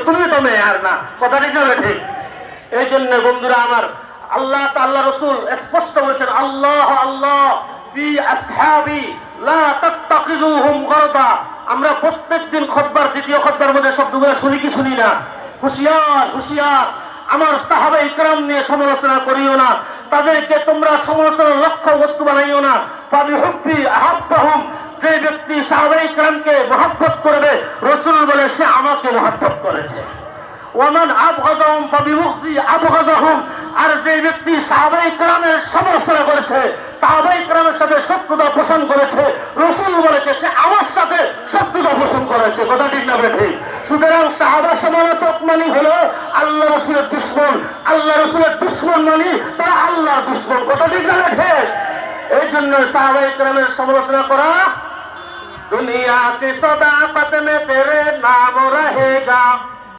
তুমি তো মেয়ে আর না, কথা ঠিক না ঠিক? এই জন্য বন্ধুরা আমার, আল্লাহ আল্লাহ রসুল স্পষ্ট বলেছেন, আল্লাহ আল্লাহ ফি আসহাবি লা তাত্তাখিযুহুম গরদা। আমরা প্রত্যেকদিন খুতবার, দ্বিতীয় খুতবার মধ্যে শব্দগুলো শুনি কি শুনি না? হুঁশিয়ার হুঁশিয়ার, আমার সাহাবায়ে কেরাম নিয়ে সমালোচনা করিও না, তাদেরকে তোমরা সমালোচনার লক্ষ্য বস্তু বানাইও না। ফাবিহুব্বি আহাব্বাহুম, যে ব্যক্তি সাহাবায়ে কেরামকে মহব্বত করবে, রাসূল বলে সে আমাকে মহব্বত করেছে। ওয়ামান আবগাযাহুম ফাবিবুগযি আবগাযাহুম, আর যে ব্যক্তি সাহাবায়ে কেরামের সমালোচনা করেছে, সাহাবায়ে কেরামের সাথে শত্রুতা পোষণ করেছে, রাসূল বলেছে সে আমার সাথে শত্রুতা পোষণ করেছে। কথা ঠিক না ঠিক? সুতরাং সাহাবা সমালোচক মানে হলো আল্লাহ রাসূলের দুশমন, আল্লাহ রাসূলের দুশমন মানে তারা আল্লাহর দুশমন। কথা ঠিক না ঠিক? এই জন্য সাহাবায়ে কেরামের সমালোচনা করা, দুনিয়া কি সদাকত মে তেরে নাম রহেগা।